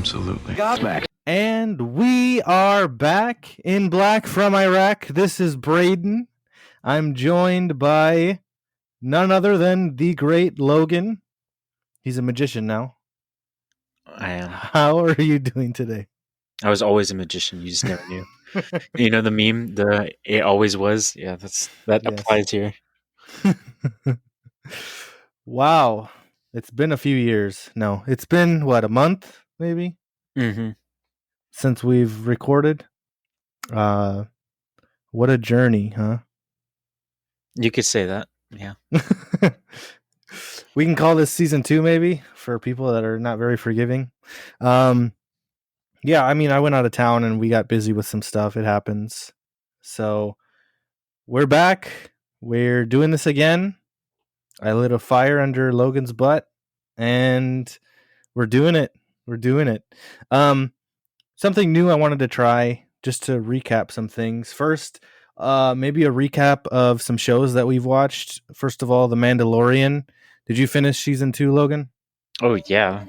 Absolutely. And we are back in black from Iraq. This is Brayden. I'm joined by none other than the great Logan. He's a magician now. I am. How are you doing today? I was always a magician. You just never knew. You know the meme, it always was? Yeah, that Yes. applies here. Wow. It's been a few years. No, it's been, what, a month, maybe? Mm-hmm. Since we've recorded. What a journey, huh? You could say that, yeah. We can call this season 2, maybe, for people that are not very forgiving. Yeah, I mean, I went out of town and we got busy with some stuff. It happens. So we're back. We're doing this again. I lit a fire under Logan's butt and we're doing it. We're doing it. Something new I wanted to try, just to recap some things. First, maybe a recap of some shows that we've watched. First of all, The Mandalorian. Did you finish season 2, Logan? Oh, yeah.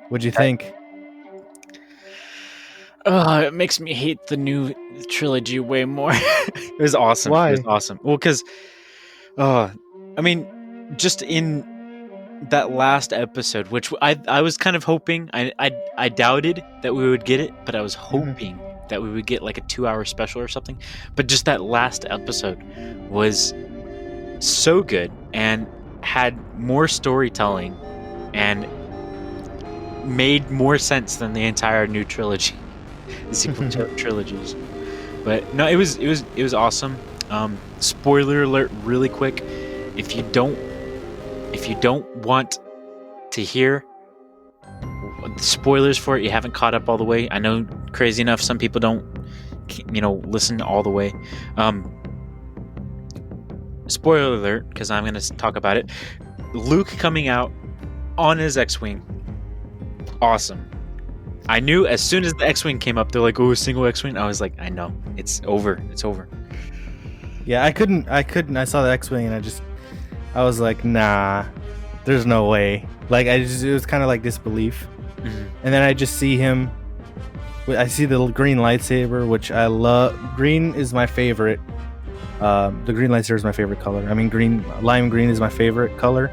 What'd you think? It makes me hate the new trilogy way more. It was awesome. Why? It was awesome. Well, because, I mean, just in that last episode, which I was kind of hoping, I doubted that we would get it, but I was hoping that we would get like a 2-hour special or something. But just that last episode was so good and had more storytelling and made more sense than the entire new trilogy, the sequel trilogies. But no, it was awesome. Spoiler alert, really quick. If you don't want to hear spoilers for it, you haven't caught up all the way. I know, crazy enough, some people don't, listen all the way. Spoiler alert, because I'm going to talk about it. Luke coming out on his X-Wing. Awesome. I knew as soon as the X-Wing came up, they're like, oh, a single X-Wing. I was like, I know. It's over. It's over. Yeah, I couldn't. I saw the X-Wing and I was like, nah, there's no way. Like, it was kind of like disbelief. Mm-hmm. And then I just see him. I see the green lightsaber, which I love. Green is my favorite. The green lightsaber is my favorite color. I mean, lime green is my favorite color.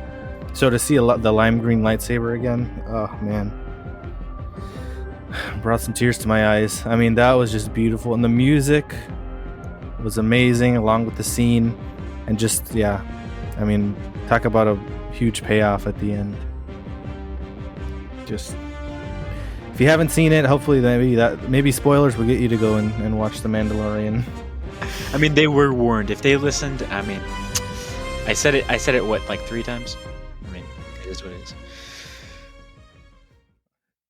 So to see the lime green lightsaber again, oh man, brought some tears to my eyes. I mean, that was just beautiful, and the music was amazing, along with the scene, and just I mean, talk about a huge payoff at the end. Just, if you haven't seen it, hopefully maybe spoilers will get you to go and watch The Mandalorian. I mean, they were warned. If they listened, I mean, I said it what, like 3 times? I mean, it is what it is.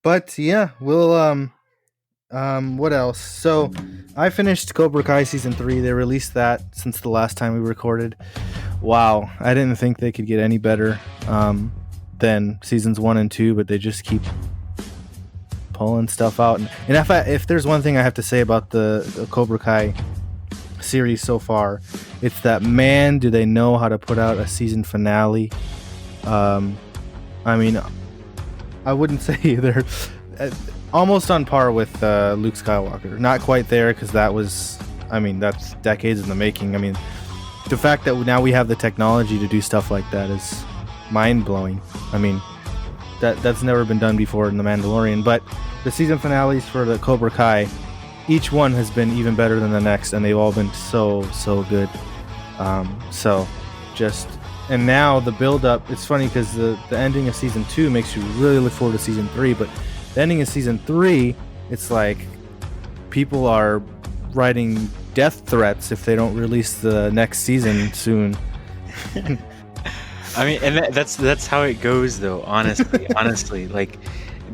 But yeah, we'll what else? So I finished Cobra Kai season 3. They released that since the last time we recorded. Wow, I didn't think they could get any better than seasons 1 and 2, but they just keep pulling stuff out. And if there's one thing I have to say about the Cobra Kai series so far, it's that, man, do they know how to put out a season finale. I mean, I wouldn't say they're almost on par with Luke Skywalker. Not quite there, because that's decades in the making. I mean, the fact that now we have the technology to do stuff like that is mind-blowing. I mean, that's never been done before in The Mandalorian. But the season finales for the Cobra Kai, each one has been even better than the next, and they've all been so good. And now the build-up, it's funny because the ending of season 2 makes you really look forward to season 3, but the ending of season 3, it's like people are writing death threats if they don't release the next season soon. I mean, and that's how it goes, though. Honestly, like,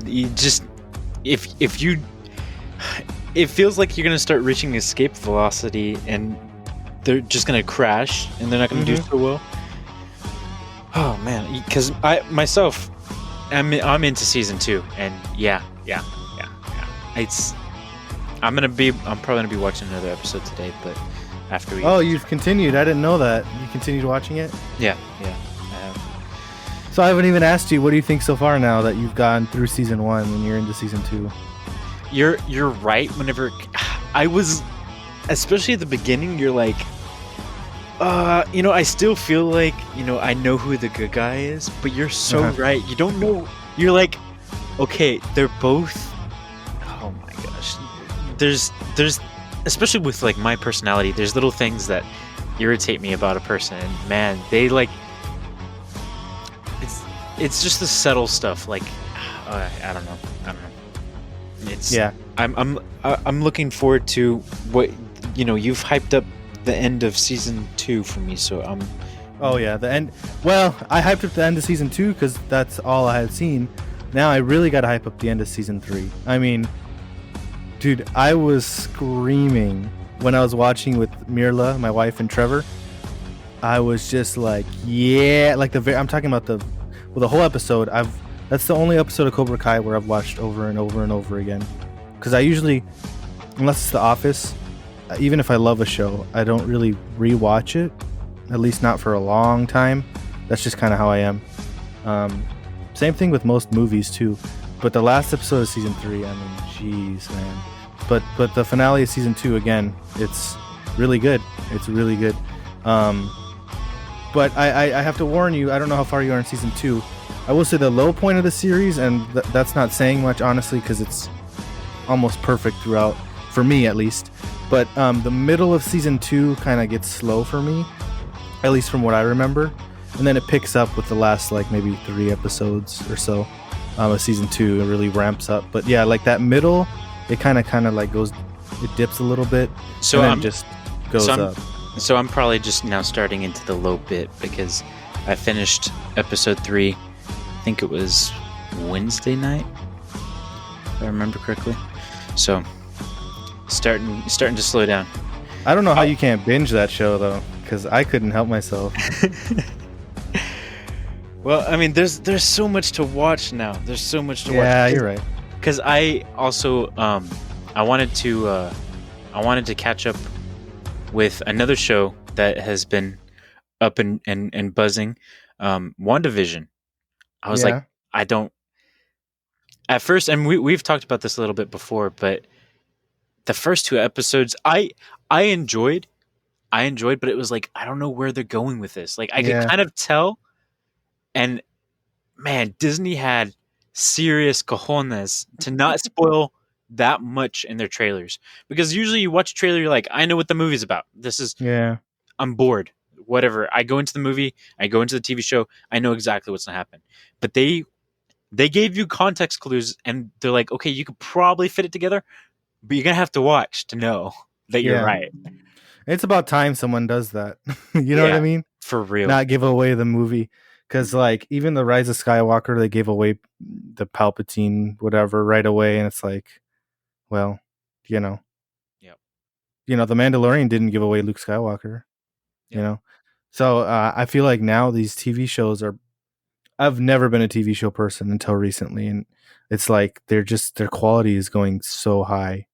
you just if you, it feels like you're gonna start reaching escape velocity, and they're just gonna crash, and they're not gonna do so well. Oh man, because I'm into season 2, and yeah. I'm probably gonna be watching another episode today, but after we. Oh, you've continued. I didn't know that. You continued watching it? Yeah, I have. So I haven't even asked you, what do you think so far now that you've gone through season 1 and you're into season 2? You're right. Whenever I was, especially at the beginning, you're like, I still feel like, I know who the good guy is, but you're so right. You don't know. You're like, okay, they're both. Oh my gosh. There's, especially with like my personality, there's little things that irritate me about a person, and man, they like. It's just the subtle stuff. Like, I don't know. It's Yeah. I'm looking forward to what you've hyped up the end of season 2 for me, so Oh yeah, the end. Well, I hyped up the end of season 2 because that's all I had seen. Now I really got to hype up the end of season 3. I mean, dude, I was screaming when I was watching with Mirla, my wife, and Trevor. I was just like, yeah, like I'm talking about the whole episode. That's the only episode of Cobra Kai where I've watched over and over and over again. Because I usually, unless it's The Office, even if I love a show, I don't really rewatch it. At least not for a long time. That's just kind of how I am. Same thing with most movies too. But the last episode of season 3, I mean, jeez, man. But the finale of season 2, again, it's really good. It's really good. But I have to warn you, I don't know how far you are in season 2. I will say the low point of the series, and that's not saying much, honestly, because it's almost perfect throughout, for me at least. But the middle of season 2 kind of gets slow for me, at least from what I remember. And then it picks up with the last, like, maybe 3 episodes or so of season 2. It really ramps up. But yeah, like that middle, it kind of like goes, it dips a little bit, so and then it just goes up. So I'm probably just now starting into the low bit because I finished episode 3. I think it was Wednesday night, if I remember correctly. So starting to slow down. I don't know how you can't binge that show though, because I couldn't help myself. Well, I mean, there's so much to watch now. There's so much to watch. Yeah, you're right. Because I also I wanted to catch up with another show that has been up and buzzing, WandaVision. I was like, I don't. At first, and we've talked about this a little bit before, but the first 2 episodes, I enjoyed, but it was like, I don't know where they're going with this. Like, I could kind of tell, and man, Disney had serious cojones to not spoil that much in their trailers, because usually you watch a trailer, you're like, I know what the movie's about. This is, I'm bored. Whatever. I go into the movie, I go into the TV show, I know exactly what's gonna happen. But they gave you context clues, and they're like, okay, you could probably fit it together, but you're gonna have to watch to know that you're right. It's about time someone does that. You know what I mean? For real. Not give away the movie. Because, like, even the Rise of Skywalker, they gave away the Palpatine, whatever, right away. And it's like, well, Yep. The Mandalorian didn't give away Luke Skywalker. Yep. So I feel like now these TV shows are... I've never been a TV show person until recently. And it's like their quality is going so high.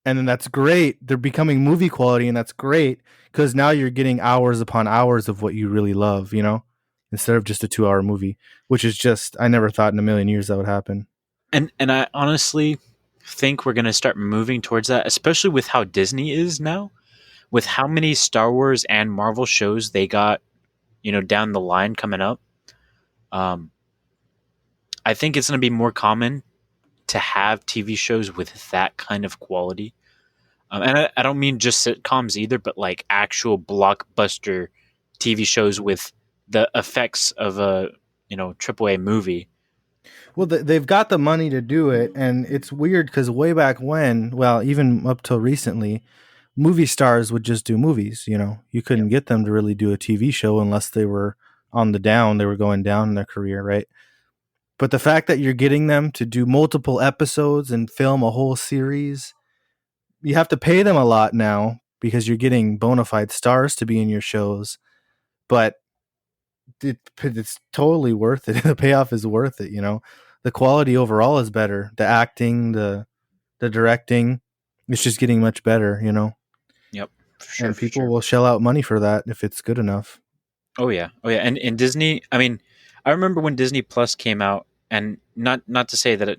And then that's great. They're becoming movie quality, and that's great. Because now you're getting hours upon hours of what you really love, instead of just a 2-hour movie, which is just, I never thought in a million years that would happen. And I honestly think we're going to start moving towards that, especially with how Disney is now, with how many Star Wars and Marvel shows they got, down the line coming up. I think it's going to be more common to have TV shows with that kind of quality. And I don't mean just sitcoms either, but like actual blockbuster TV shows with the effects of a AAA movie. Well, they've got the money to do it, and it's weird because way back when, well, even up till recently, movie stars would just do movies. You couldn't get them to really do a TV show unless they were on the down. They were going down in their career, right? But the fact that you're getting them to do multiple episodes and film a whole series, you have to pay them a lot now because you're getting bona fide stars to be in your shows. But it's totally worth it. The payoff is worth it. The quality overall is better. The acting, the directing, it's just getting much better. Yep, for sure. And people will shell out money for that if it's good enough. Oh yeah. And Disney, I mean, I remember when Disney Plus came out, and not to say that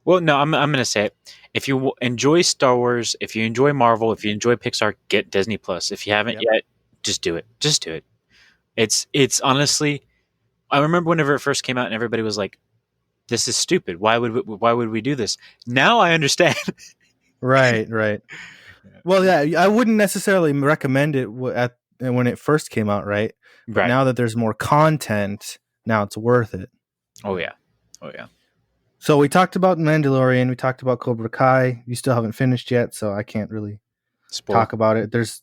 well, no, I'm gonna say it. If you enjoy Star Wars, if you enjoy Marvel, if you enjoy Pixar, get Disney Plus. If you haven't Yep. yet, just do it. Just do it. It's honestly, I remember whenever it first came out, and everybody was like, "This is stupid. Why would we do this?" Now I understand. Right, right. Well, yeah, I wouldn't necessarily recommend it when it first came out, right? But Right. now that there's more content, now it's worth it. Oh yeah. Oh yeah. So we talked about Mandalorian, we talked about Cobra Kai. You still haven't finished yet, so I can't really Spoil. talk about it. There's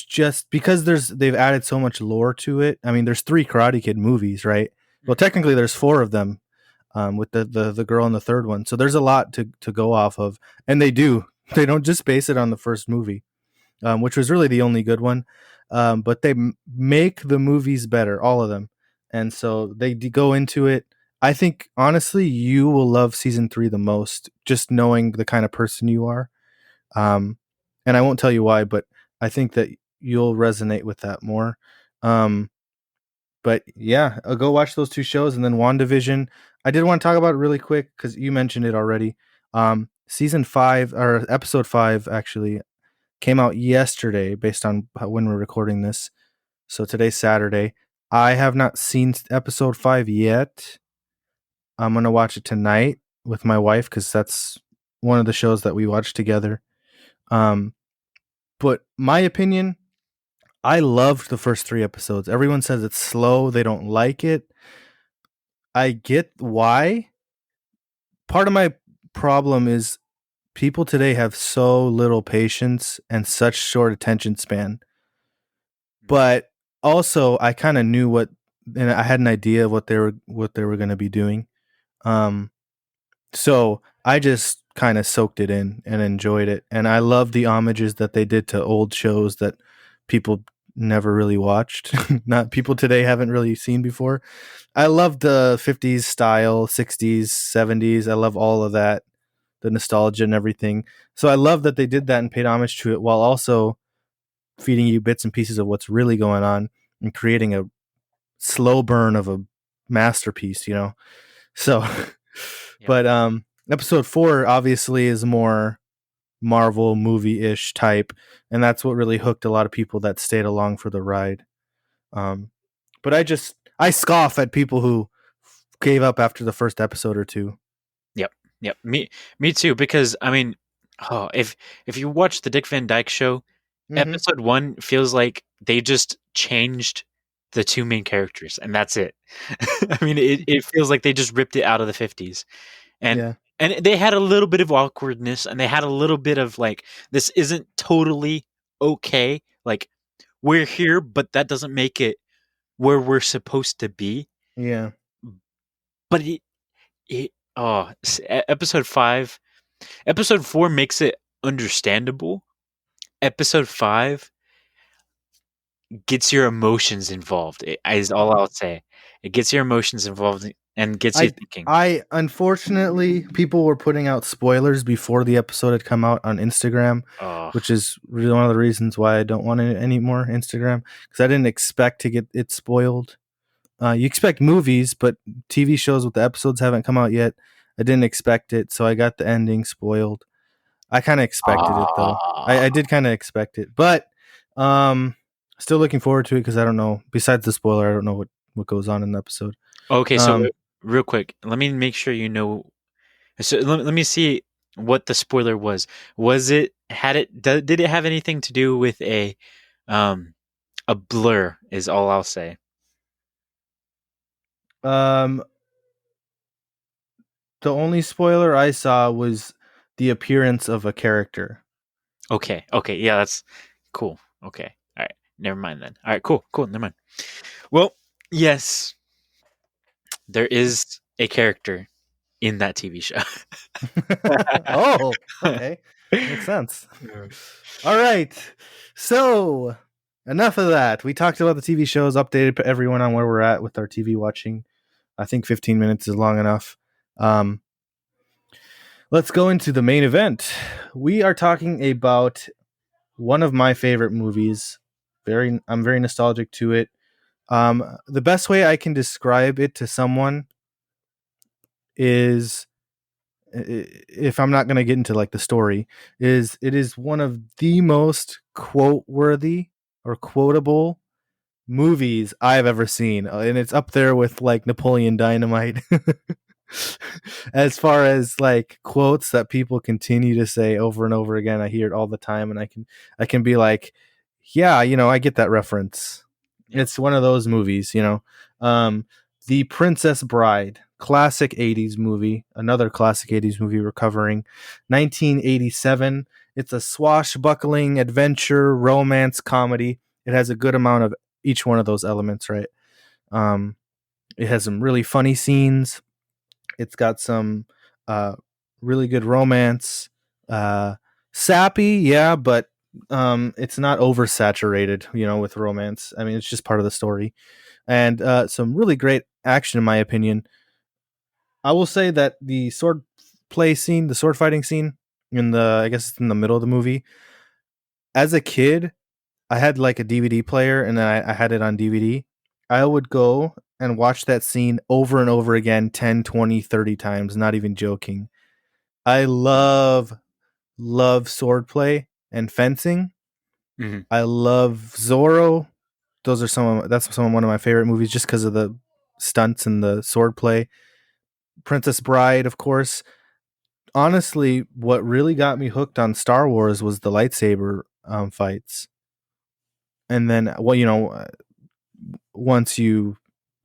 just because they've added so much lore to it. I mean, there's 3 Karate Kid movies, right? Well, technically there's 4 of them, with the girl in the third one. So there's a lot to go off of, and they don't just base it on the first movie, which was really the only good one. But they make the movies better, all of them, and so they go into it. I think honestly, you will love season 3 the most, just knowing the kind of person you are. Um, and I won't tell you why, but I think that you'll resonate with that more. Um, but yeah, I'll go watch those 2 shows, and then WandaVision. I did want to talk about it really quick because you mentioned it already. Season 5 or episode 5 actually came out yesterday, based on when we're recording this. So today's Saturday. I have not seen episode 5 yet. I'm gonna watch it tonight with my wife because that's one of the shows that we watch together. But my opinion, I loved the first 3 episodes. Everyone says it's slow, they don't like it. I get why. Part of my problem is people today have so little patience and such short attention span. But also, I kind of knew and I had an idea of what they were going to be doing. So I just kind of soaked it in and enjoyed it. And I love the homages that they did to old shows that people never really watched. Not people today haven't really seen before. I love the 50s style, 60s, 70s. I love all of that, the nostalgia and everything. So I love that they did that and paid homage to it while also feeding you bits and pieces of what's really going on and creating a slow burn of a masterpiece, you know? So, Yeah. but episode 4 obviously is more Marvel movie-ish type, and that's what really hooked a lot of people that stayed along for the ride. But I scoff at people who gave up after the first episode or 2. Yep. Yep. Me too. Because I mean, if you watch the Dick Van Dyke Show, Mm-hmm. episode 1 feels like they just changed the 2 main characters, and that's it. I mean, it feels like they just ripped it out of the 50s, and Yeah. and they had a little bit of awkwardness, and they had a little bit of like, this isn't totally okay. Like, we're here, but that doesn't make it where we're supposed to be. Yeah. But episode 5, episode 4 makes it understandable. Episode 5 gets your emotions involved. Is all I'll say. It gets your emotions involved and gets you thinking. I unfortunately, people were putting out spoilers before the episode had come out on Instagram, which is really one of the reasons why I don't want it anymore, Instagram, because I didn't expect to get it spoiled. You expect movies, but TV shows with the episodes haven't come out yet. I didn't expect it, so I got the ending spoiled. I kind of expected it though. I did kind of expect it, but still looking forward to it because I don't know. Besides the spoiler, I don't know what goes on in the episode. Okay, so real quick, let me make sure you know. So let me see what the spoiler was. Did it have anything to do with a blur? Is all I'll say. The only spoiler I saw was the appearance of a character. Okay, yeah, that's cool. Okay, all right, never mind then. All right, cool, never mind. Well, yes, there is a character in that TV show. Oh, okay. Makes sense. All right. So, enough of that. We talked about the TV shows, updated everyone on where we're at with our TV watching. I think 15 minutes is long enough. Let's go into the main event. We are talking about one of my favorite movies. I'm very nostalgic to it. The best way I can describe it to someone is, if I'm not going to get into like the story, is it is one of the most quote worthy or quotable movies I've ever seen, and it's up there with like Napoleon Dynamite. As far as like quotes that people continue to say over and over again, I hear it all the time, and I can be like, yeah, I get that reference. Yeah. It's one of those movies, The Princess Bride, classic 80s movie, another classic 80s movie we're covering, 1987. It's a swashbuckling adventure romance comedy. It has a good amount of each one of those elements, right? Um, it has some really funny scenes. It's got some uh, really good romance. Sappy, yeah, but it's not oversaturated, with romance. I mean, it's just part of the story. And some really great action, in my opinion. I will say that the sword play scene, the sword fighting scene, I guess it's in the middle of the movie. As a kid, I had like a DVD player, and then I had it on DVD. I would go and watch that scene over and over again 10, 20, 30 times, not even joking. I love swordplay and fencing. Mm-hmm. I love Zorro. That's one of my favorite movies just because of the stunts and the swordplay. Princess Bride, of course. Honestly, what really got me hooked on Star Wars was the lightsaber fights. And then, once you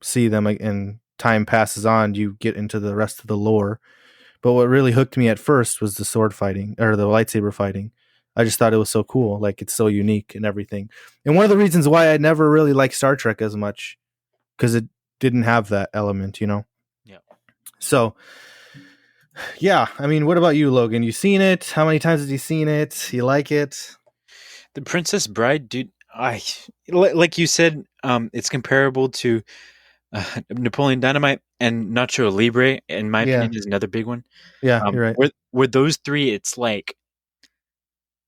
see them and time passes on, you get into the rest of the lore. But what really hooked me at first was the sword fighting or the lightsaber fighting. I just thought it was so cool. Like, it's so unique and everything. And one of the reasons why I never really liked Star Trek as much, because it didn't have that element. Yeah. So, yeah. I mean, what about you, Logan? You seen it? How many times have you seen it? You like it? The Princess Bride, dude. Like you said, it's comparable to Napoleon Dynamite and Nacho Libre. In my Yeah. opinion, is another big one. Yeah, you're right. Where those three, it's like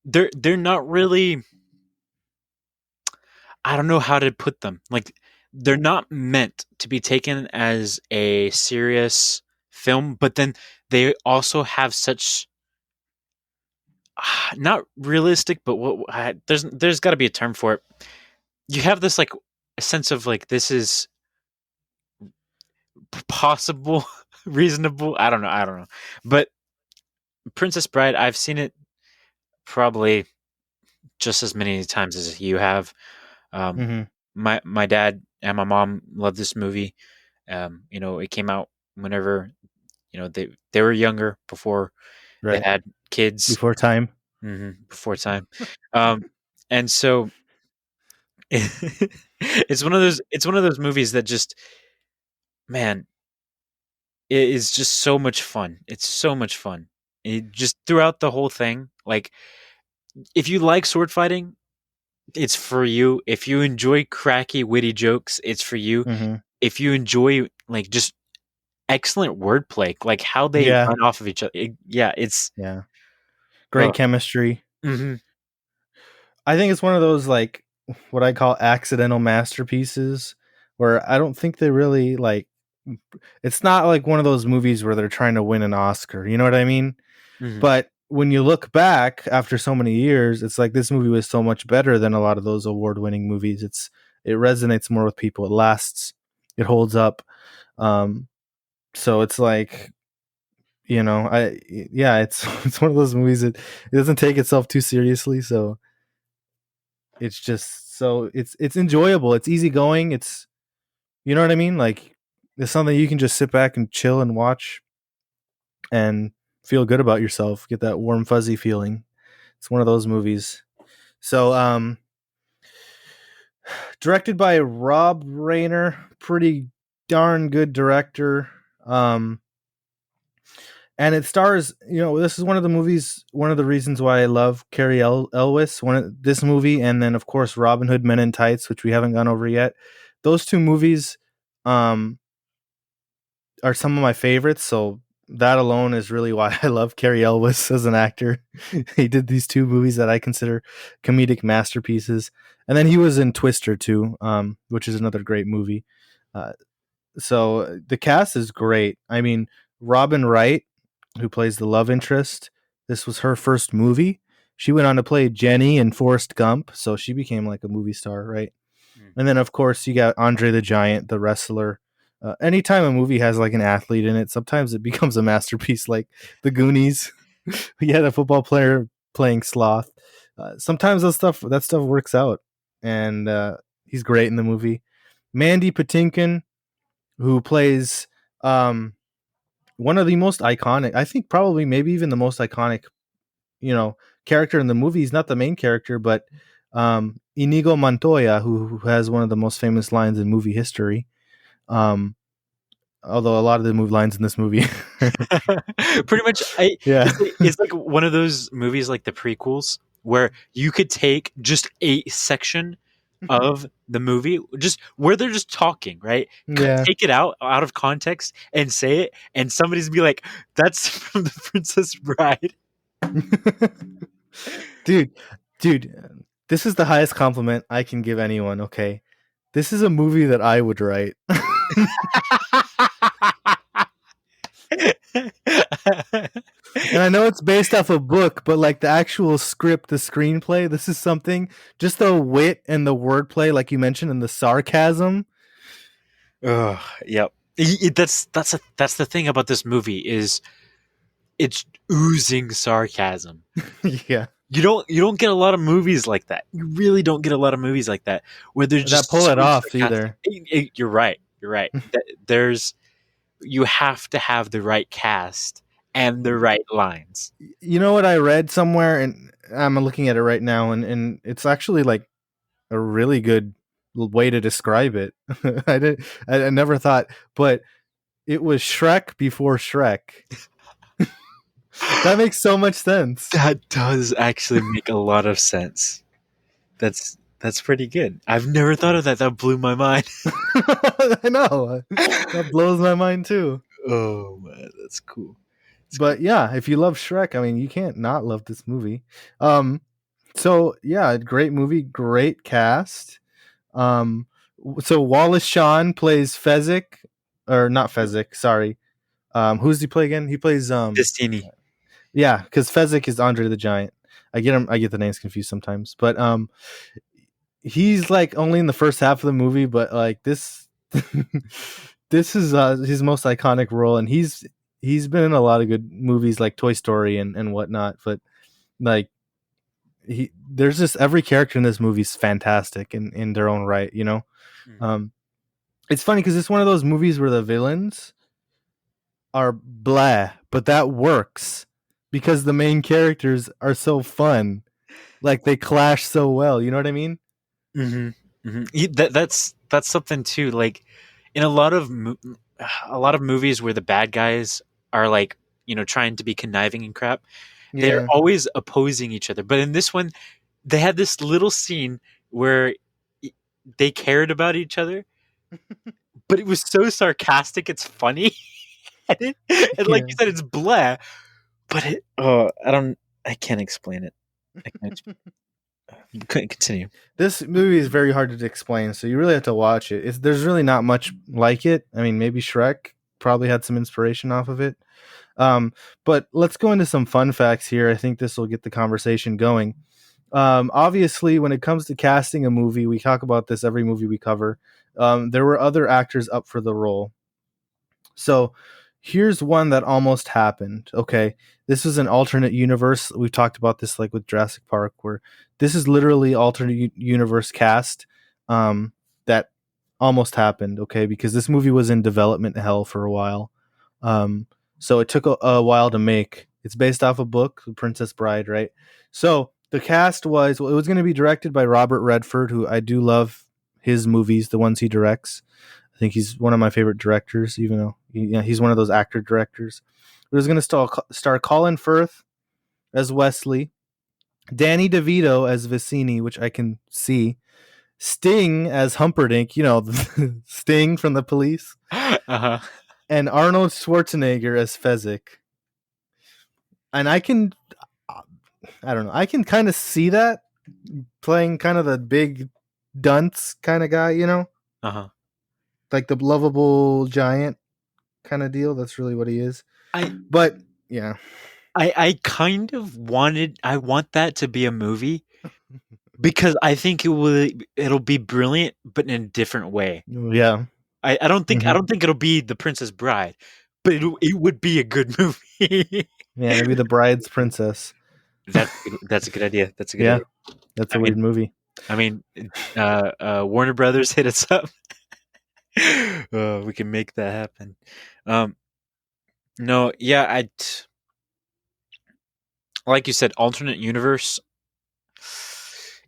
they're not really. I don't know how to put them. Like, they're not meant to be taken as a serious film, but then they also have such not realistic, but there's got to be a term for it. You have this like a sense of like this is possible, reasonable. I don't know. But Princess Bride, I've seen it probably just as many times as you have. Um, Mm-hmm. my dad and my mom loved this movie. It came out whenever they were younger, before they Right. had kids. Before time. Before time. And so it's one of those movies that just, man, it is just so much fun. It's so much fun. Just throughout the whole thing, like, if you like sword fighting, it's for you. If you enjoy cracky, witty jokes, it's for you. Mm-hmm. If you enjoy like just excellent wordplay, like how they Yeah. run off of each other, it's Yeah. Great chemistry. mhm. I think it's one of those like what I call accidental masterpieces where I don't think they really like it's not like one of those movies where they're trying to win an Oscar, you know what I mean? Mhm. But when you look back after so many years, it's like this movie was so much better than a lot of those award-winning movies. It resonates more with people. It lasts. It holds up. So it's like, it's it's one of those movies that it doesn't take itself too seriously, so it's just it's enjoyable. It's easygoing. It's, you know what I mean? Like, it's something you can just sit back and chill and watch and feel good about yourself. Get that warm fuzzy feeling. It's one of those movies. So, directed by Rob Reiner, pretty darn good director. And it stars, this is one of the movies, one of the reasons why I love Carrie Elwes, this movie, and then of course Robin Hood Men in Tights, which we haven't gone over yet. Those two movies are some of my favorites. So that alone is really why I love Cary Elwes as an actor. He did these two movies that I consider comedic masterpieces, and then he was in Twister too, which is another great movie. Uh, so the cast is great. I mean, Robin Wright, who plays the love interest, this was her first movie. She went on to play Jenny in Forrest Gump, so she became like a movie star, right? And then, of course, you got Andre the Giant, the wrestler. Anytime a movie has like an athlete in it, sometimes it becomes a masterpiece, like The Goonies. You had a football player playing Sloth. Sometimes that stuff works out, and he's great in the movie. Mandy Patinkin, who plays one of the most iconic, I think probably maybe even the most iconic, character in the movie. He's not the main character, but Inigo Montoya, who has one of the most famous lines in movie history. Although a lot of the lines in this movie, pretty much, yeah, it's like one of those movies like the prequels where you could take just a section of the movie, just where they're just talking, right? yeah, Take it out of context and say it, and somebody's be like, "That's from the Princess Bride." dude, this is the highest compliment I can give anyone. Okay, this is a movie that I would write. And I know it's based off a book, but like the actual script, the screenplay, this is something. Just the wit and the wordplay, like you mentioned, and the sarcasm. Ugh, yep. That's the thing about this movie is it's oozing sarcasm. Yeah, You don't get a lot of movies like that. You really don't get a lot of movies like that where they're just that pull it so off sarcastic. either. You're right. You're right. You have to have the right cast and the right lines. You know what I read somewhere, and I'm looking at it right now, and it's actually like a really good way to describe it. I never thought, but it was Shrek before Shrek. That makes so much sense. That does actually make a lot of sense. That's pretty good. I've never thought of that. That blew my mind. I know. That blows my mind too. Oh man, that's cool. But yeah, if you love Shrek, I mean, you can't not love this movie. So yeah, great movie, great cast. So Wallace Shawn plays Fezzik, or not Fezzik, sorry. Who's he play again? He plays Destiny. yeah, because Fezzik is Andre the Giant. I get the names confused sometimes, but he's like only in the first half of the movie, but like this this is his most iconic role, and he's been in a lot of good movies like Toy Story and whatnot, but like there's just every character in this movie is fantastic in their own right, It's funny because it's one of those movies where the villains are blah, but that works because the main characters are so fun. Like they clash so well, you know what I mean? Mm-hmm. Mm-hmm. That's something too. Like in a lot of movies where the bad guys are like trying to be conniving and crap, they're always opposing each other. But in this one, they had this little scene where they cared about each other, but it was so sarcastic. It's funny, and like you said, it's blah. But I can't explain it. I can't. Couldn't continue. This movie is very hard to explain, so you really have to watch it. There's really not much like it. I mean, maybe Shrek probably had some inspiration off of it. But let's go into some fun facts here. I think this will get the conversation going. Obviously, when it comes to casting a movie, we talk about this every movie we cover. There were other actors up for the role. So here's one that almost happened. Okay. This is an alternate universe. We've talked about this like with Jurassic Park, where this is literally alternate universe cast that almost happened. Okay. Because this movie was in development hell for a while. So it took a while to make. It's based off a book, The Princess Bride, right? So the cast it was going to be directed by Robert Redford, who I do love his movies, the ones he directs. I think he's one of my favorite directors, even though he's one of those actor directors. It was going to star Colin Firth as Wesley, Danny DeVito as Vicini, which I can see, Sting as Humperdinck, Sting from The Police, Uh-huh. and Arnold Schwarzenegger as Fezzik. And I don't know, I can kind of see that playing kind of the big dunce kind of guy, Uh-huh. like the lovable giant kind of deal. That's really what he is. I But yeah, I kind of I want that to be a movie because I think it'll be brilliant, but in a different way. yeah, I hmm don't think it'll be The Princess Bride, but it would be a good movie. yeah. Maybe the bride's princess. That's a good idea. That's a good Yeah, idea. that's I a mean weird movie. I mean, Warner Brothers hit us up. We can make that happen. Um, no, yeah, like you said, alternate universe.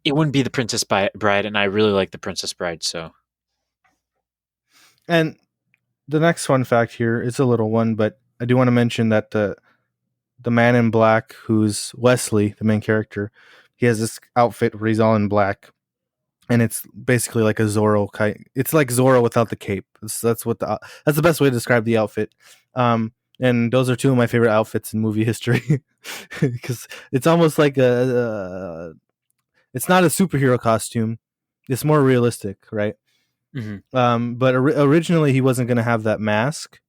It wouldn't be the Bride, and I really like the Princess Bride. So, And the next fun fact here is a little one, but I do want to mention that the man in black, who's Wesley, the main character, he has this outfit where he's all in black, and it's basically like a Zorro kind. It's like Zorro without the cape. That's the best way to describe the outfit. And those are two of my favorite outfits in movie history because it's almost like it's not a superhero costume. It's more realistic, right? mhm. But originally he wasn't going to have that mask.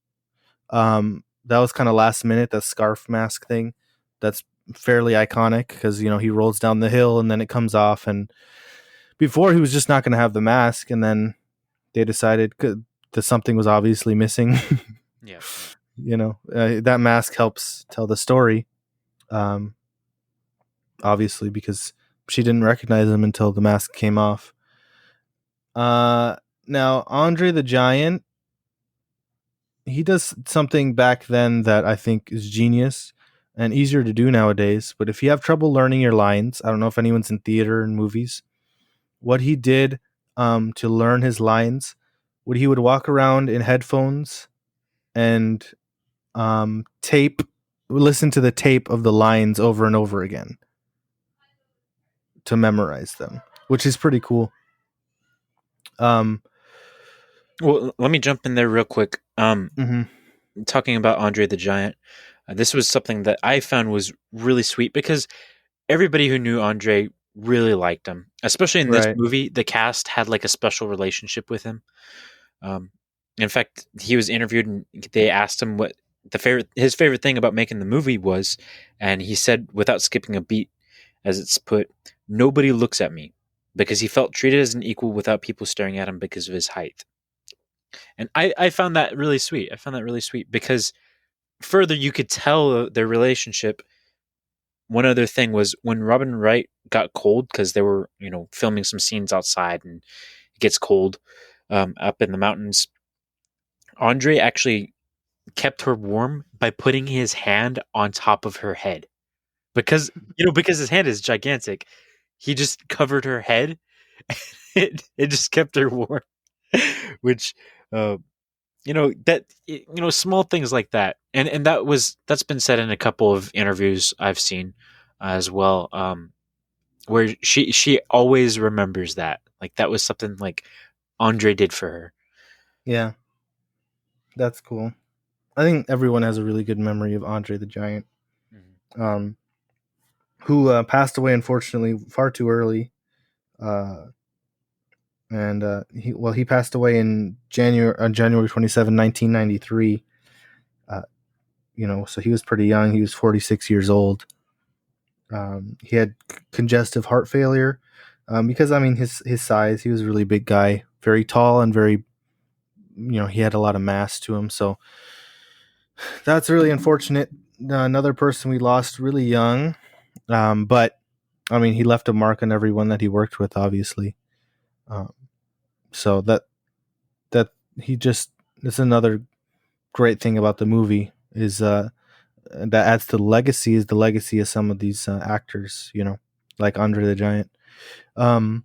That was kind of last minute, that scarf mask thing. That's fairly iconic because he rolls down the hill and then it comes off. And before he was just not going to have the mask, and then they decided that something was obviously missing. Yeah. That mask helps tell the story. Obviously, because she didn't recognize him until the mask came off. Now Andre the Giant, he does something back then that I think is genius and easier to do nowadays. But if you have trouble learning your lines, I don't know if anyone's in theater and movies, what he did to learn his lines, he would walk around in headphones and listen to the tape of the lines over and over again to memorize them, which is pretty cool. Well, let me jump in there real quick. Mhm. Talking about Andre the Giant, this was something that I found was really sweet because everybody who knew Andre really liked him, especially in this Right. movie. The cast had like a special relationship with him. Um, in fact, he was interviewed and they asked him what his favorite thing about making the movie was, and he said, without skipping a beat, as it's put, "Nobody looks at me," because he felt treated as an equal without people staring at him because of his height. And I found that really sweet. I found that really sweet because further you could tell their relationship. One other thing was when Robin Wright got cold because they were, filming some scenes outside and it gets cold up in the mountains. Andre actually kept her warm by putting his hand on top of her head because because his hand is gigantic. He just covered her head. It just kept her warm, which uh, small things like that, and that's been said in a couple of interviews I've seen as well, where she always remembers that, like that was something like Andre did for her. Yeah, that's cool. I think everyone has a really good memory of Andre the Giant, um, who passed away unfortunately far too early. And he passed away in January 27, 1993. Uh, so he was pretty young. He was 46 years old. He had congestive heart failure because his size. He was a really big guy, very tall and very, he had a lot of mass to him. So that's really unfortunate. Another person we lost really young, but he left a mark on everyone that he worked with, obviously. Um, so that he just that's another great thing about the movie is that adds to the legacy is the legacy of some of these actors, like Andre the Giant. Now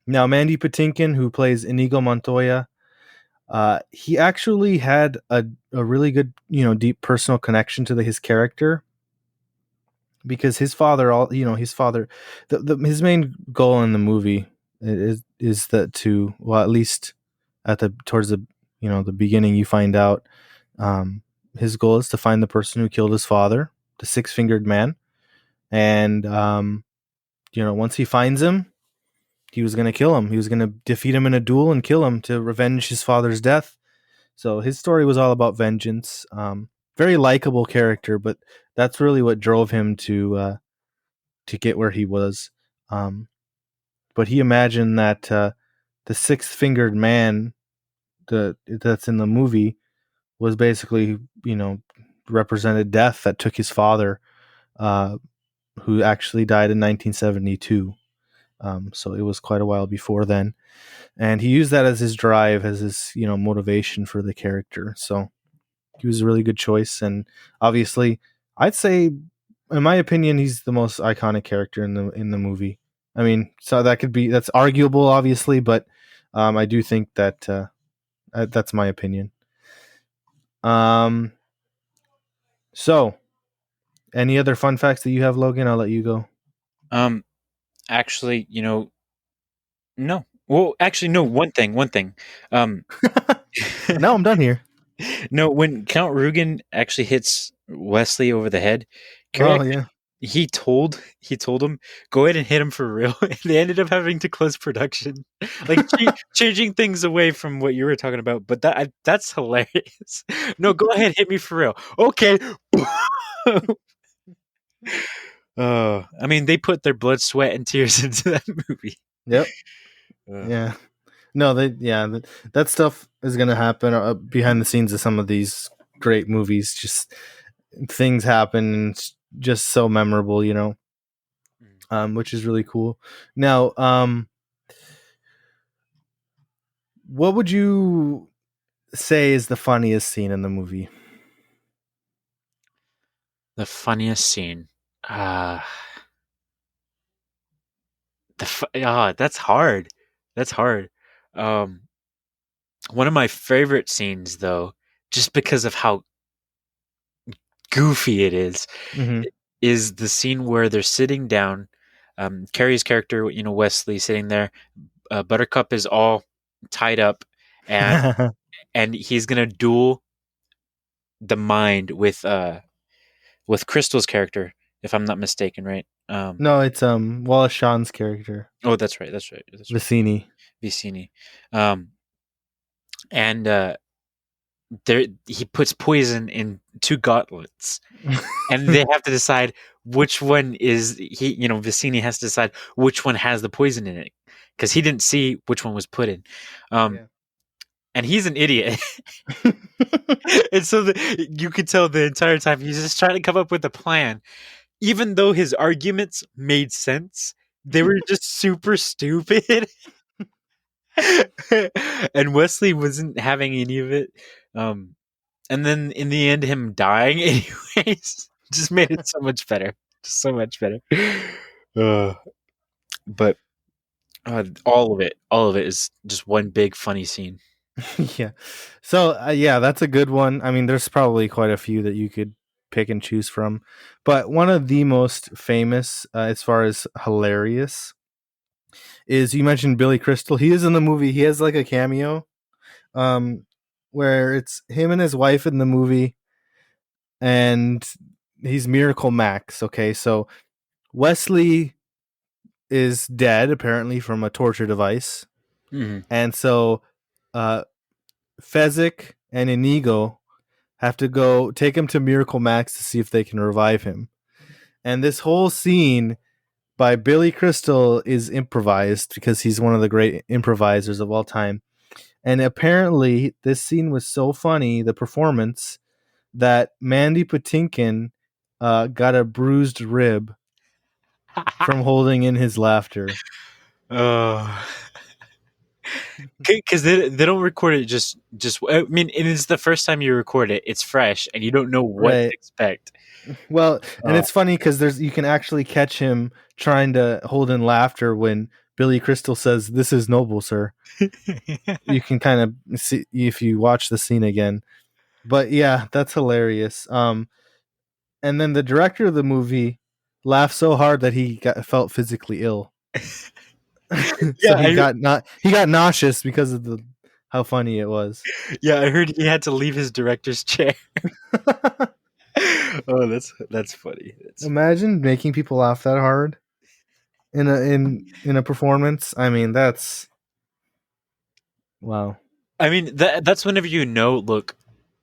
Mandy Patinkin, who plays Inigo Montoya, he actually had a really good, deep personal connection to his character because his father, his main goal in the movie is that at least towards the the beginning, you find out his goal is to find the person who killed his father, the six-fingered man, and once he finds him, he was going to kill him. He was going to defeat him in a duel and kill him to revenge his father's death. So his story was all about vengeance. Very likable character, but that's really what drove him to get where he was. But he imagined that the six-fingered man that's in the movie was basically, represented death that took his father, who actually died in 1972. So it was quite a while before then. And he used that as his drive, as his, motivation for the character. So he was a really good choice. And obviously, I'd say, in my opinion, he's the most iconic character in the movie. I mean, so that's arguable, obviously, but I do think that that's my opinion. So, any other fun facts that you have, Logan? I'll let you go. Actually, no. Well, actually, no. One thing. Now I'm done here. No, when Count Rugen actually hits Wesley over the head, Oh yeah. he told him, go ahead and hit him for real. And they ended up having to close production, like changing things away from what you were talking about. But that's hilarious. No, go ahead, hit me for real. Okay. I mean, they put their blood, sweat, and tears into that movie. Yep. Yeah. No, that stuff is going to happen behind the scenes of some of these great movies. Just things happen, and it's just so memorable, which is really cool. Now, what would you say is the funniest scene in the movie? The funniest scene. That's hard. That's hard. One of my favorite scenes, though, just because of how goofy it is, is the scene where they're sitting down. Carrie's character, Wesley, sitting there. Buttercup is all tied up, and he's gonna duel the mind with Crystal's character, if I'm not mistaken, right? No, it's Wallace Shawn's character. Oh, that's right. Vicini. And there he puts poison in two gauntlets, and they have to decide which one is he. Vicini has to decide which one has the poison in it, because he didn't see which one was put in. And he's an idiot. And so you could tell the entire time he's just trying to come up with a plan. Even though his arguments made sense, they were just super stupid. And Wesley wasn't having any of it. And then in the end, him dying anyways just made it so much better. Just so much better. But all of it is just one big funny scene. Yeah. So that's a good one. I mean, there's probably quite a few that you could pick and choose from, but one of the most famous, as far as hilarious, is, you mentioned Billy Crystal. He is in the movie. He has like a cameo, where it's him and his wife in the movie, and he's Miracle Max. Okay, so Wesley is dead, apparently, from a torture device, and so Fezzik and Inigo have to go take him to Miracle Max to see if they can revive him. And this whole scene by Billy Crystal is improvised, because he's one of the great improvisers of all time. And apparently this scene was so funny, the performance, that Mandy Patinkin got a bruised rib from holding in his laughter. Because they don't record it just. I mean, it is the first time you record it. It's fresh, and you don't know what to expect. Well, and it's funny because you can actually catch him trying to hold in laughter when Billy Crystal says, "This is noble, sir." You can kind of see if you watch the scene again. But yeah, that's hilarious. And then the director of the movie laughed so hard that he felt physically ill. So he got nauseous because of how funny it was. Yeah, I heard he had to leave his director's chair. Oh, that's funny. That's Imagine making people laugh that hard in a performance. I mean, that's wow. I mean, that's whenever you know, look,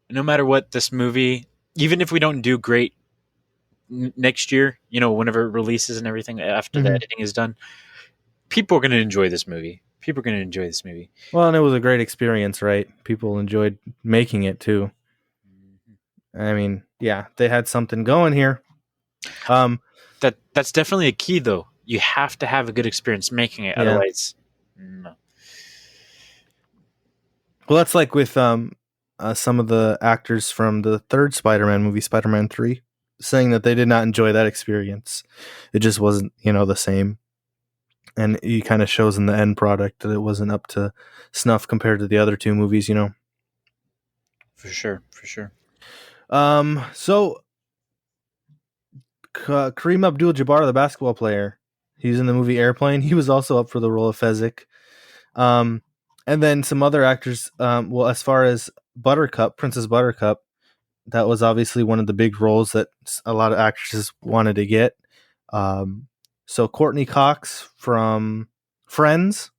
no matter what this movie, even if we don't do great next year, whenever it releases and everything after the Mhm. editing is done, people are going to enjoy this movie. People are going to enjoy this movie. Well, and it was a great experience, right? People enjoyed making it too. I mean, yeah, they had something going here. That's definitely a key, though. You have to have a good experience making it, Yeah. otherwise, no. Well, that's like with some of the actors from the third Spider-Man movie, Spider-Man 3, saying that they did not enjoy that experience. It just wasn't, the same. And it kind of shows in the end product that it wasn't up to snuff compared to the other two movies, For sure, for sure. So Kareem Abdul-Jabbar, the basketball player, he's in the movie Airplane. He was also up for the role of Fezzik. And then some other actors. Well, as far as Buttercup, Princess Buttercup, that was obviously one of the big roles that a lot of actresses wanted to get. So Courtney Cox from Friends,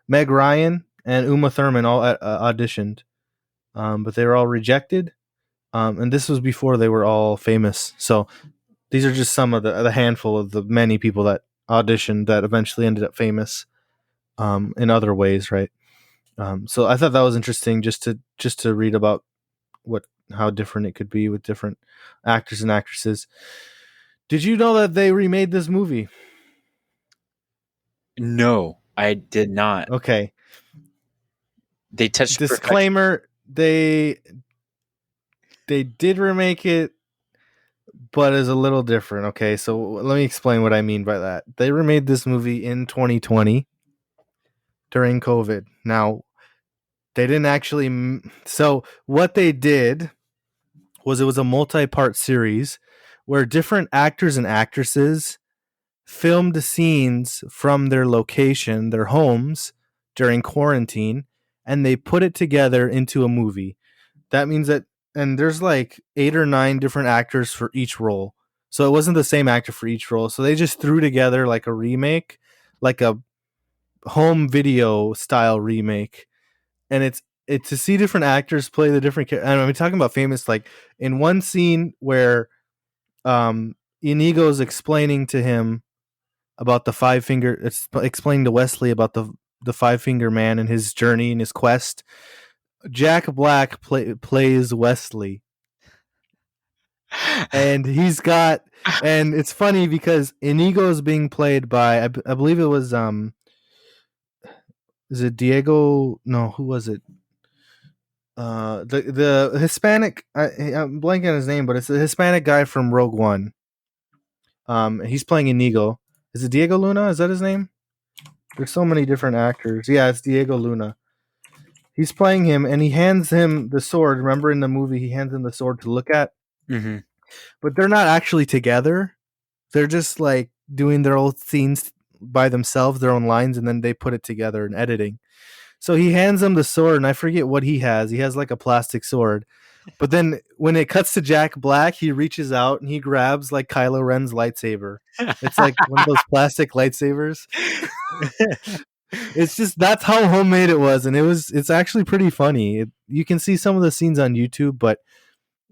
Meg Ryan, and Uma Thurman all auditioned, but they were all rejected. And this was before they were all famous. So these are just some of the handful of the many people that auditioned that eventually ended up famous in other ways, right? So I thought that was interesting just to read about how different it could be with different actors and actresses. Did you know that they remade this movie? No, I did not. Okay. They touched perfection. Disclaimer, they did remake it, but it's a little different. Okay, so let me explain what I mean by that. They remade this movie in 2020 during COVID. Now, they didn't actually. So what they did was it was a multi-part series where different actors and actresses filmed scenes from their location, their homes, during quarantine, and they put it together into a movie. That means that, and there's like 8 or 9 different actors for each role. So it wasn't the same actor for each role. So they just threw together like a remake, like a home video style remake. And it's to see different actors play the different characters. And I'm talking about famous, like in one scene where Inigo's explaining to him about the five finger. It's explaining to Wesley about the five finger man and his journey and his quest. Jack Black plays Wesley, and and it's funny because Inigo is being played by I believe it was is it Diego? No, who was it? The Hispanic. I'm blanking on his name, but it's a Hispanic guy from Rogue One. He's playing Inigo. Is it Diego Luna? Is that his name? There's so many different actors. Yeah, it's Diego Luna. He's playing him, and he hands him the sword. Remember in the movie, he hands him the sword to look at. Mm-hmm. But they're not actually together. They're just like doing their own scenes by themselves, their own lines, and then they put it together in editing. So he hands him the sword, and I forget what he has. He has like a plastic sword. But then when it cuts to Jack Black, he reaches out and he grabs like Kylo Ren's lightsaber. It's like one of those plastic lightsabers. It's just that's how homemade it was, and it's actually pretty funny. You can see some of the scenes on YouTube, but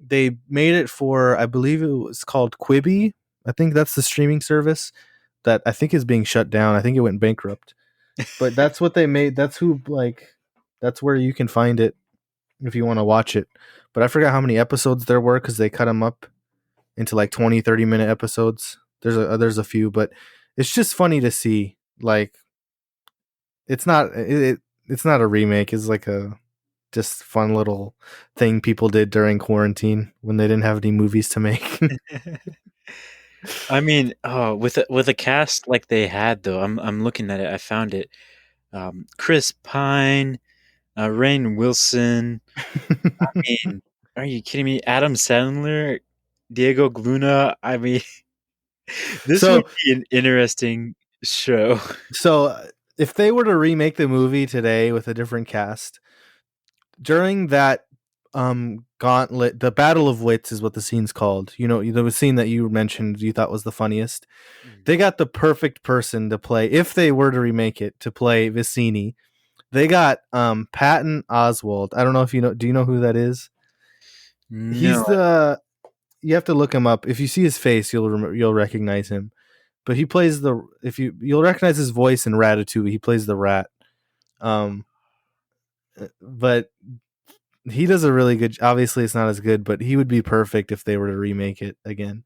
they made it for, I believe it was called Quibi. I think that's the streaming service that I think is being shut down. I think it went bankrupt. But that's what they made. That's where you can find it if you want to watch it. But I forgot how many episodes there were because they cut them up into like 20, 30-minute episodes. There's a few, but it's just funny to see. Like, it's not a remake. It's like a just fun little thing people did during quarantine when they didn't have any movies to make. I mean, with a cast like they had, though, I'm looking at it. I found it. Chris Pine, Rainn Wilson. I mean, are you kidding me? Adam Sandler, Diego Luna. I mean, this would be an interesting show. So if they were to remake the movie today with a different cast, during that gauntlet, the Battle of Wits is what the scene's called. You know, the scene that you mentioned you thought was the funniest. They got the perfect person to play, if they were to remake it, to play Vicini. They got Patton Oswalt. I don't know if you know. Do you know who that is? He's No. the. You have to look him up. If you see his face, you'll recognize him. But he plays the. If you'll recognize his voice in Ratatouille. He plays the rat. Um, but he does a really good. Obviously, it's not as good, but he would be perfect if they were to remake it again.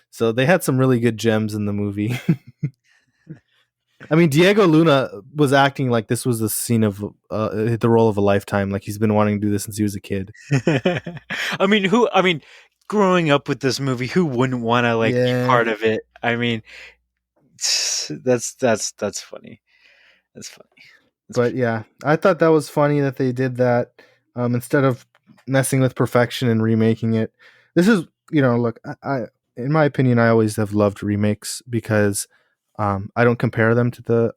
So they had some really good gems in the movie. I mean, Diego Luna was acting like this was the scene of the role of a lifetime. Like he's been wanting to do this since he was a kid. I mean, growing up with this movie, who wouldn't want to like be Yeah, part of it? I mean, that's funny. That's funny. but yeah, I thought that was funny that they did that instead of messing with perfection and remaking it. This is, look, I in my opinion, I always have loved remakes because I don't compare them to the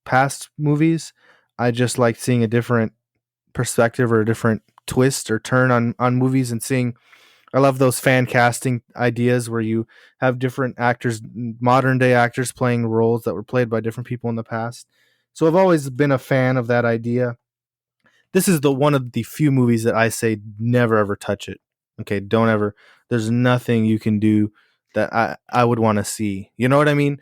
past movies. I just like seeing a different perspective or a different twist or turn on movies and seeing. I love those fan casting ideas where you have different actors, modern day actors playing roles that were played by different people in the past. So I've always been a fan of that idea. This is the one of the few movies that I say never ever touch it. Okay, don't ever. There's nothing you can do that I would want to see. You know what I mean?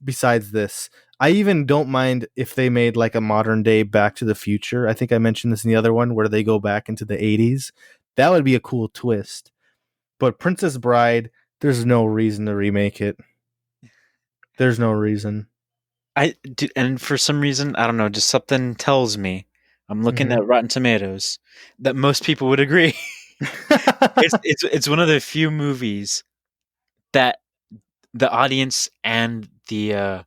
Besides this, I even don't mind if they made like a modern day Back to the Future. I think I mentioned this in the other one where they go back into the 80s. That would be a cool twist. But Princess Bride, there's no reason to remake it. There's no reason. And for some reason, I don't know, just something tells me. I'm looking Mhm. at Rotten Tomatoes that most people would agree. It's one of the few movies that the audience and the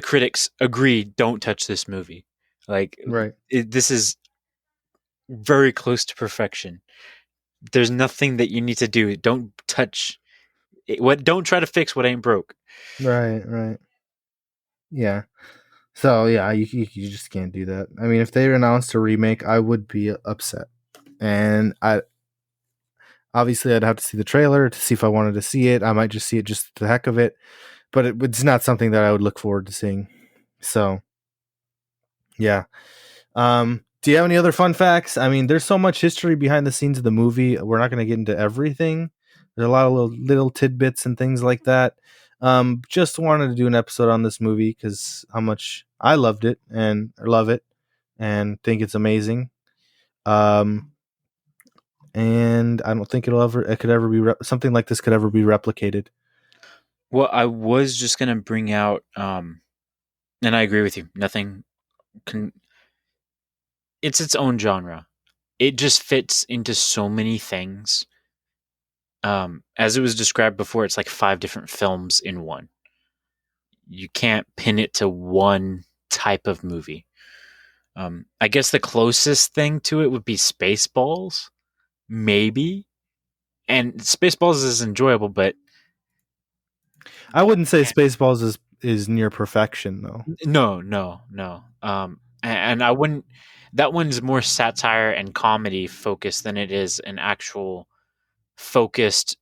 critics agree don't touch this movie. Like Right. this is very close to perfection. There's nothing that you need to do. Don't touch it, what. Don't try to fix what ain't broke. Right. Right. Yeah. So yeah, you just can't do that. I mean, if they announced a remake, I would be upset, and I'd have to see the trailer to see if I wanted to see it. I might just see it just the heck of it, but it's not something that I would look forward to seeing. So yeah. Do you have any other fun facts? I mean, there's so much history behind the scenes of the movie. We're not going to get into everything. There's a lot of little tidbits and things like that. Just wanted to do an episode on this movie because how much I loved it and love it and think it's amazing. And I don't think it could ever be something like this could ever be replicated. Well, I was just gonna bring out, and I agree with you. Nothing can. It's its own genre. It just fits into so many things. As it was described before, it's like 5 different films in one. You can't pin it to one type of movie. I guess the closest thing to it would be Spaceballs, maybe. And Spaceballs is enjoyable, but I wouldn't say Spaceballs is near perfection though. no. And I wouldn't. That one's more satire and comedy focused than it is an actual focused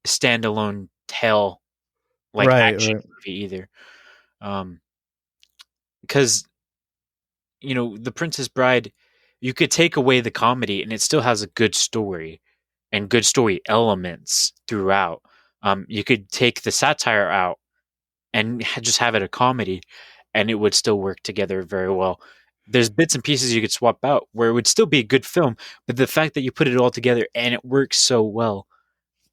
standalone tale like Right, action right. movie either. Because The Princess Bride, you could take away the comedy and it still has a good story and good story elements throughout. You could take the satire out and just have it a comedy, and it would still work together very well. There's bits and pieces you could swap out where it would still be a good film, but the fact that you put it all together and it works so well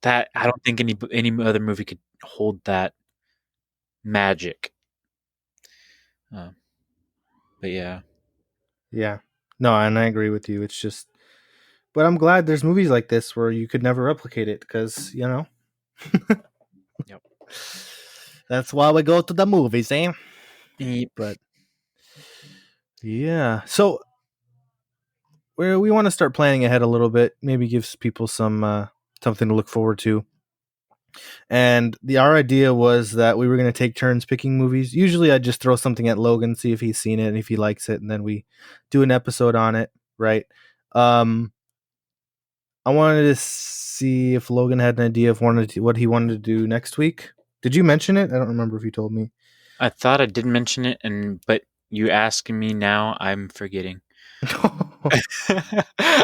that I don't think any other movie could hold that magic. Uh, but yeah, Yeah. No, and I agree with you. It's just, but I'm glad there's movies like this where you could never replicate it because, yep. that's why we go to the movies, eh? Yep. But yeah. So we want to start planning ahead a little bit, maybe gives people something to look forward to. And our idea was that we were going to take turns picking movies. Usually I'd just throw something at Logan, see if he's seen it and if he likes it, and then we do an episode on it, right? I wanted to see if Logan had an idea of what he wanted to do next week. Did you mention it? I don't remember if you told me. I thought I did mention it, but you asking me now, I'm forgetting. I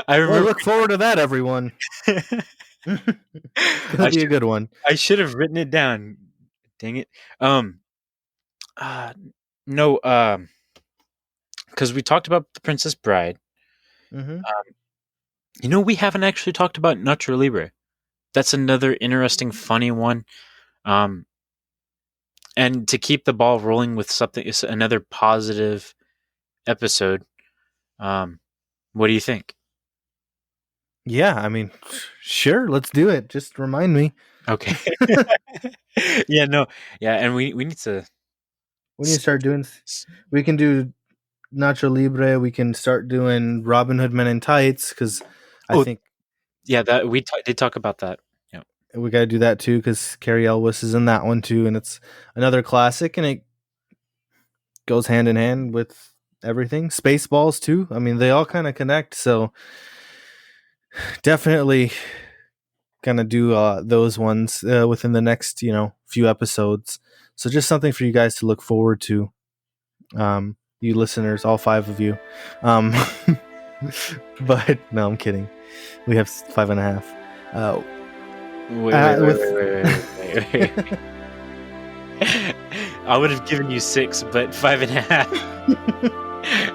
Well, remember. look forward to that, everyone. That'll be a good one. I should have written it down. Dang it. No. Because we talked about The Princess Bride. Mm-hmm. We haven't actually talked about Nacho Libre. That's another interesting, funny one. And to keep the ball rolling with something, is another positive episode. What do you think? Yeah, I mean, sure, let's do it. Just remind me. Okay. Yeah, no. Yeah, and we need to... We need to start doing... We can do Nacho Libre. We can start doing Robin Hood Men in Tights, because I think... Yeah, that we did talk about that. Yeah, we got to do that, too, because Carrie Elwes is in that one, too, and it's another classic, and it goes hand in hand with everything. Spaceballs, too. I mean, they all kind of connect, so... Definitely gonna do those ones within the next few episodes, so just something for you guys to look forward to, you listeners, all 5 of you. But no, I'm kidding, we have 5.5. Wait. I would have given you 6, but 5.5.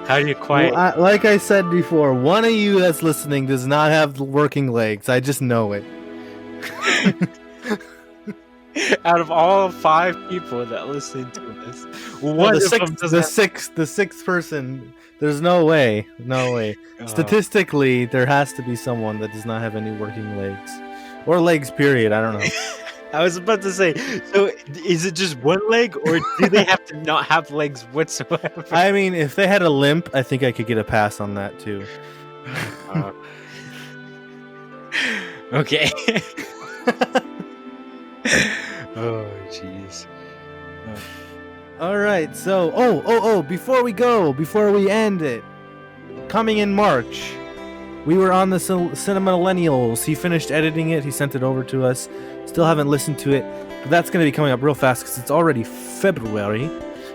How do you quiet? Well, like I said before, one of you that's listening does not have working legs. I just know it. Out of all 5 people that listen to this, the sixth person, there's no way. Statistically, there has to be someone that does not have any working legs, or legs. Period. I don't know. I was about to say, so is it just one leg, or do they have to not have legs whatsoever? I mean, if they had a limp, I think I could get a pass on that too. Okay. Oh, jeez. All right, so before we end it, coming in March, we were on the Cinema Millennials. He finished editing it. He sent it over to us. Still haven't listened to it, but that's going to be coming up real fast because it's already February.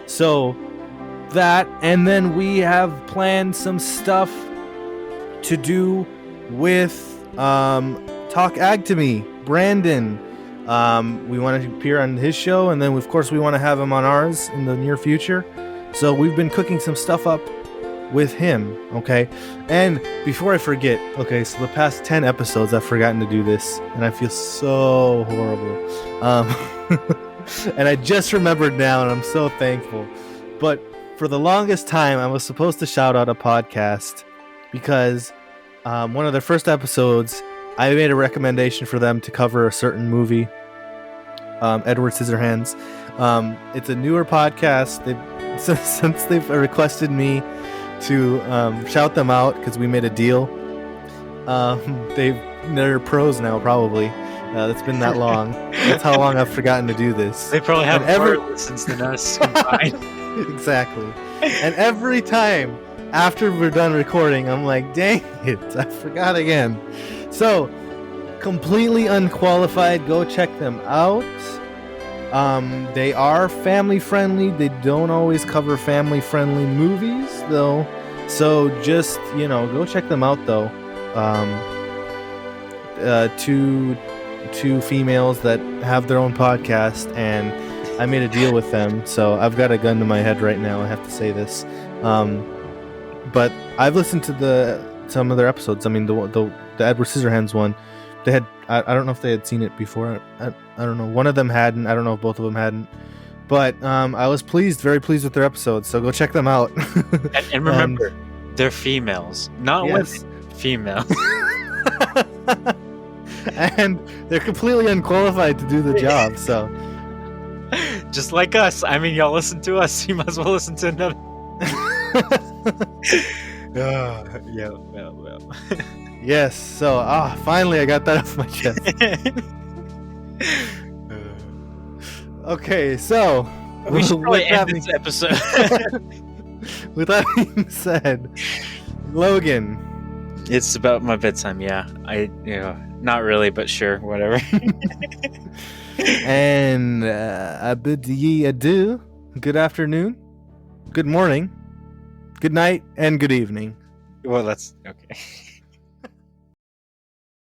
So that, and then we have planned some stuff to do with Talk Ag to Me, Brandon. We want to appear on his show, and then of course we want to have him on ours in the near future. So we've been cooking some stuff up with him, okay? And before I forget, okay, so the past 10 episodes I've forgotten to do this, and I feel so horrible. And I just remembered now, and I'm so thankful. But for the longest time, I was supposed to shout out a podcast because one of their first episodes, I made a recommendation for them to cover a certain movie, Edward Scissorhands. It's a newer podcast. Since they've requested me to shout them out because we made a deal. They're pros now, probably. It's been that long. That's how long I've forgotten to do this. They probably have more listens than us combined. Exactly. And every time after we're done recording, I'm like, dang it, I forgot again. So, completely unqualified. Go check them out. They are family friendly. They don't always cover family friendly movies though. So just, go check them out though. Two females that have their own podcast, and I made a deal with them. So I've got a gun to my head right now. I have to say this. But I've listened to some of their episodes. I mean, the Edward Scissorhands one. They had, I don't know if they had seen it before. I don't know. One of them hadn't. I don't know if both of them hadn't. But I was very pleased with their episodes. So go check them out. and remember, they're females, not women. Females. And they're completely unqualified to do the job. So just like us. I mean, y'all listen to us. You might as well listen to another. Well. Yes, so finally I got that off my chest. Okay, so we should probably end this episode. With that being said, Logan, It's about my bedtime. Yeah, not really, but sure, whatever. And I bid ye adieu. Good afternoon, good morning, good night, and good evening. Well, that's okay.